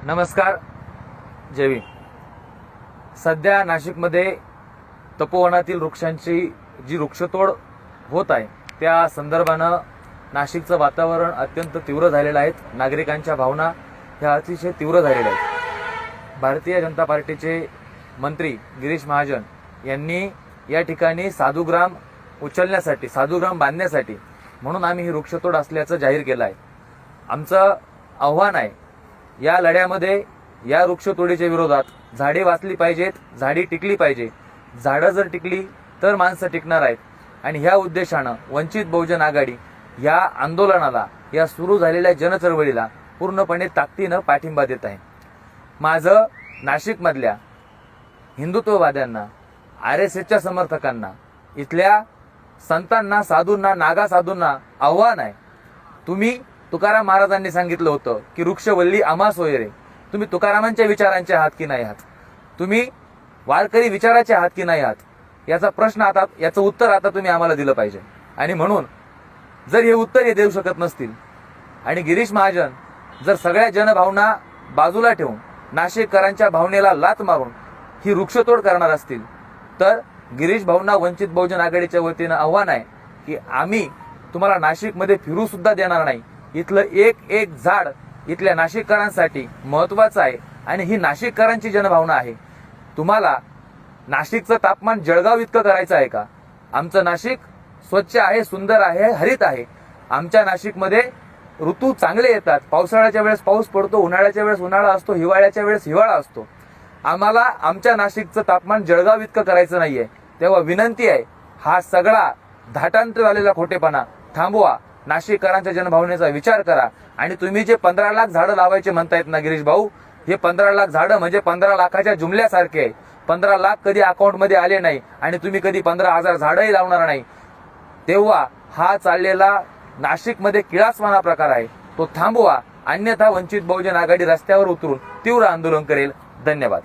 नमस्कार, जय भीम. सध्या नाशिकमध्ये तपोवनातील वृक्षांची जी वृक्षतोड होत आहे त्या संदर्भानं नाशिकचं वातावरण अत्यंत तीव्र झालेलं आहे. नागरिकांच्या भावना ह्या अतिशय तीव्र झालेल्या आहेत. भारतीय जनता पार्टीचे मंत्री गिरीश महाजन यांनी या ठिकाणी साधुग्राम उचलण्यासाठी, साधुग्राम बांधण्यासाठी म्हणून आम्ही ही वृक्षतोड असल्याचं जाहीर केलं आहे. आमचं आव्हान आहे, या लढ्यामध्ये या वृक्षतोडीच्या विरोधात झाडे वाचली पाहिजेत, झाडी टिकली पाहिजे. झाडं जर टिकली तर माणसं टिकणार आहेत. आणि ह्या उद्देशानं वंचित बहुजन आघाडी या आंदोलनाला, या सुरू झालेल्या जनचळवळीला पूर्णपणे ताकदीनं पाठिंबा देत आहे. माझं नाशिकमधल्या हिंदुत्ववाद्यांना, RSSच्या समर्थकांना, इथल्या संतांना, साधूंना, नागा साधूंना आव्हान आहे, तुम्ही तुकाराम महाराजांनी सांगितलं होतं की वृक्षवल्ली आम्हा सोयरे. तुम्ही तुकारामांच्या विचारांचे आहात की नाही आहात? तुम्ही वारकरी विचाराचे आहात की नाही आहात? याचा प्रश्न आता, याचं उत्तर आता तुम्ही आम्हाला दिलं पाहिजे. आणि म्हणून जर हे उत्तर हे देऊ शकत नसतील आणि गिरीश महाजन जर सगळ्या जनभावना बाजूला ठेवून नाशिककरांच्या भावनेला लाथ मारून ही वृक्षतोड करणार असतील तर गिरीश भाऊंना वंचित बहुजन आघाडीच्या वतीनं आव्हान आहे की आम्ही तुम्हाला नाशिकमध्ये फिरू सुद्धा देणार नाही. इथलं एक एक झाड इथल्या नाशिककरांसाठी महत्वाचं आहे आणि ही नाशिककरांची जनभावना आहे. तुम्हाला नाशिकचं तापमान जळगाव इतकं करायचं आहे का? आमचं नाशिक स्वच्छ आहे, सुंदर आहे, हरित आहे. आमच्या नाशिकमध्ये ऋतू चांगले येतात. पावसाळ्याच्या वेळेस पाऊस पडतो, उन्हाळ्याच्या वेळेस उन्हाळा असतो, हिवाळ्याच्या वेळेस हिवाळा असतो. आम्हाला आमच्या नाशिकचं तापमान जळगाव इतकं करायचं नाहीये. तेव्हा विनंती आहे, हा सगळा धाटांतर झालेला खोटेपणा थांबवा. नाशिककरांच्या जनभावनेचा विचार करा. आणि तुम्ही जे 15 लाख झाडं लावायचे म्हणतायत ना गिरीश भाऊ, हे 15 लाख झाडं म्हणजे 15 लाखाच्या जुमल्यासारखे आहे. 15 लाख कधी अकाउंटमध्ये आले नाही आणि तुम्ही कधी 15,000 झाडंही लावणार नाही. तेव्हा हा चाललेला नाशिकमध्ये किळासवाना प्रकार आहे, तो थांबवा. अन्यथा वंचित बहुजन आघाडी रस्त्यावर उतरून तीव्र आंदोलन करेल. धन्यवाद.